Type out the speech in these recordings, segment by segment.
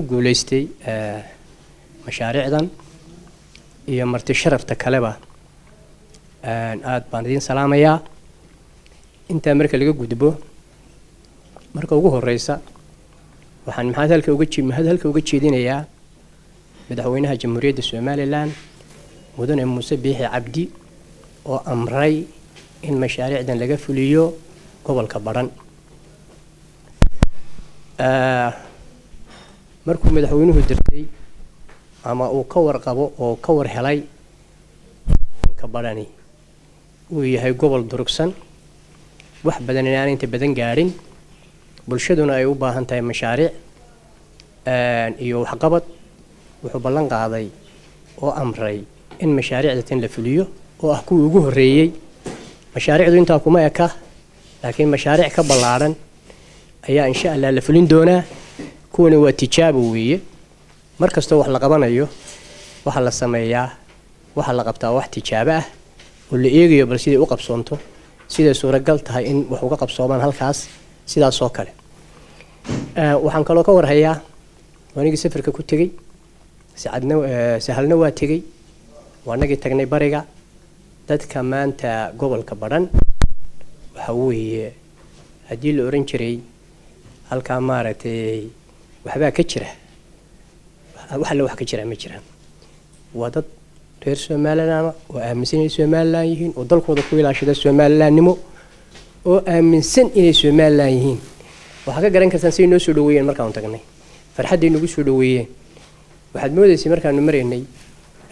guuleystay mashaariicdan iyo marti sharafta kaleba aad baan idin salaamayaa inta marka laga gudbo marka ugu horeysa waxaan halka uga jeedinayaa madaxweynaha jamhuuriyadda Soomaaliland mudane Muuse Biixi Cabdi oo amray in mashaariicdan laga fuliyo gobolka Badhan markuu madaxweynuhu dirtay ama uu ka warqabo oo ka war helay gobolka Badhani uu yahay gobol durugsan wax badan aan inta badan gaarin bulshaduna ay u baahan tahay mashaariic iyo waxqabad wuxuu ballan qaaday oo amray in mashaariicda tan la fuliyo oo ah kuwii ugu horeeyay mashaariicdu inta kuma eka laakiin mashaariic ka ballaaran ayaa insha Allah la fulin doonaa kuwana waa tijaabo weeye markasta wax la qabanayo waxa la sameeyaa waxa la qabtaa wax tijaabo ah oo la eegayo bal sidii u qabsoonto sida suuragal tahay in wax uga qabsoomaan halkaas sidaas oo kale waxaan kaloo ka warhayaa wanigi safarka ku tagay sahalna waa tagay waanagi tagnay bariga dadka maanta gobolka Badhan waxa weeye hadii la oran jiray halka maaragtay waxba ka jira wax ka jira ma jiraan wadad reer Soomaaliland oo aaminsan Soomaaliland yihiin oo dalkooda ku ilaashada Soomaalilandnimo oo aaminsan inay Soomaaliland yihiin waxa ka garan kartaan si noo soo dhaweeyeen markaan tagnay farxadii nagu soo dhaweeyeen waxaad moodaysay markaan mareynay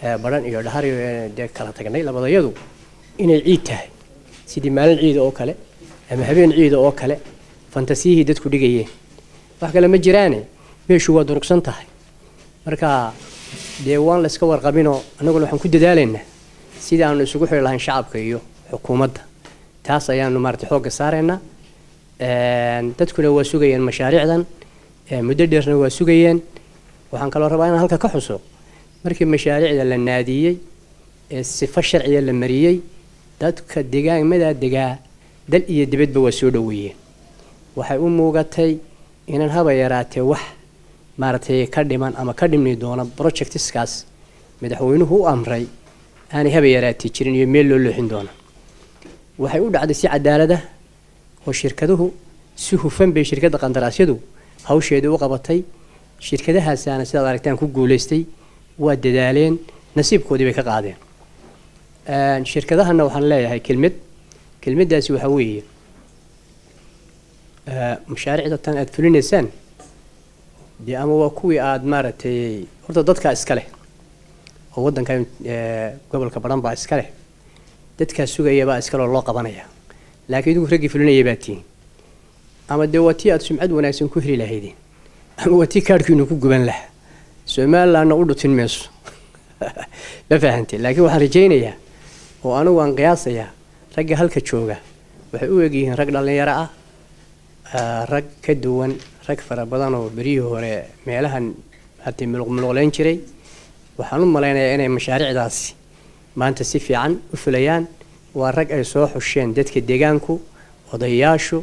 Badhan iyo Dhahar iyo kala tagnay labadayadu inay ciid tahay sidii maalin ciid oo kale ama habeen ciid oo kale fantasiyihi dadku dhigayeen wax kale ma jiraan meeshu waa durugsan tahay marka deewaan la iska warqabino anaguna waxaan ku dadaalaynaa sidii aanu isugu xiri lahayn shacabka iyo xukuumadda taas ayaanu maartay xoog saarayna dadkuna waa sugayeen mashaariicdan muddo dheerna waa sugayeen waxaan kala rabaa in halka ka xuso markii mashaariicda la naadiyay sifa sharciya la mariyay dadka deegaanada degaa dal iyo dibadba waa soo dhaweeyeen waxay u muugatay inaan haba yaraatee wax maartay ka dhiman ama ka dhimni doona projectskaas madaxweynuhu u amray aanay haba yaraatee jirin iyo meel loo looxin doona waxay u dhacday si cadaalad ah oo shirkaduhu si hufan bay shirkadda qandaraasyadu hawsheedu u qabatay shirkadahaasana sida aragtaan ku guuleystay waa dadaaleen nasiibkoodii bay ka qaadeen shirkadahana waxaan leeyahay kelmadaasi waxa weeye mashaariicda tan aad fulinaysaan dee ama waa kuwii aad maaragtay horta dadka iska leh oo waddanka gobolka Badhan baa iska leh dadka sugaya baa iska loo qabanaya laakiin idu ragii fulinaya baa tiin ama dee watii aad sumcad wanaagsan ku heli lahaydeen ama watii kaarkiinu ku guban lahaa Soomaaliland u dhutin meeso la fahanti laakiin waxaan rajaynayaa oo anigu aan qiyaasayaa ragga halka jooga waxay u eegayeen rag dhalinyaro ah rag ka duwan rag fara badan oo bariyo hore meelahan hadii mulqulayn jiray waxaan u maleynayaa inay mashaariicdaasi maanta si fiican u fulayaan waa rag ay soo xusheen dadka deegaanku odayaashu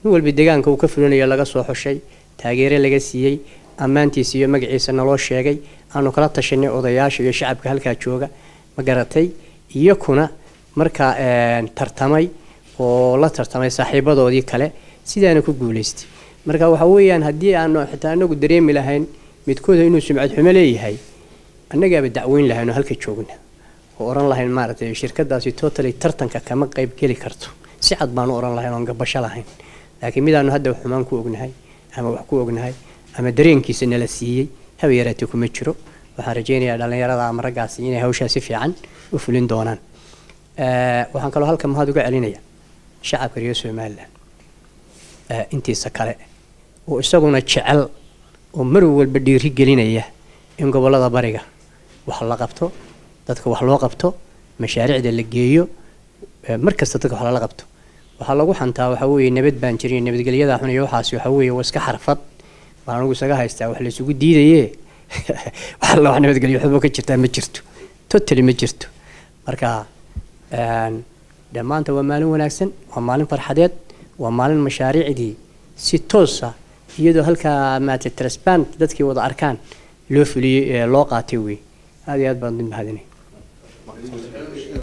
in walba deegaanka uu ka fulinayo laga soo xushay taageero laga siiyay ammaantiisa iyo magaciisa naloo sheegay aanu kala tashanay odayaasha iyo shacabka halka jooga ma garatay iyo kuna marka tartamay oo la tartamay saaxiibadoodii kale sidaana ku guuleystay marka waxa weeyaan hadii aanu xitaa anagu dareemi lahayn midkooda inuu sumcad xumo leeyahay annagaaba dacweyn lahayn halka joogna oo oran lahayn maartay shirkadaasi totally tartanka kama qayb geli karto si cad baan oran lahayn oo gabasho lahayn laakiin midaanu hadda xumaan ku ognahay ama wax ku ognahay ama dareenkiisa nala siiyay haba yaraatee kuma jiro waxaan rajaynayaa dhalinyarada ama raggaasi inay hawsha si fiican u fulin doonaan waxaan kaloo halka mahad uga celinayaa shacabka reer Soomaaliland intiisa kale oo isaguna jecel oo mar walba dhiiri gelinaya in gobolada bariga wax la qabto dadka wax loo qabto mashaariicda la geeyo markasta dadka wax la qabto waxa lagu xantaa waxa weeye nabad baan jirin nabadgelyada xun iyo waxaas waxa weeye waska xarfad baan ugu saga haystaa wax la isugu diidaye waxa la wax nabadgelyo xubno ka jirta ma jirto totally ma jirto marka dhamaanta waa maalin wanaagsan waa maalin farxadeed waa maalin mashaariicdii si toos ah iyadoo halkaa maata transparent dadkii wada arkaan loo fuliyey loo qaatay wey aad iyo aad baan idin mahadinay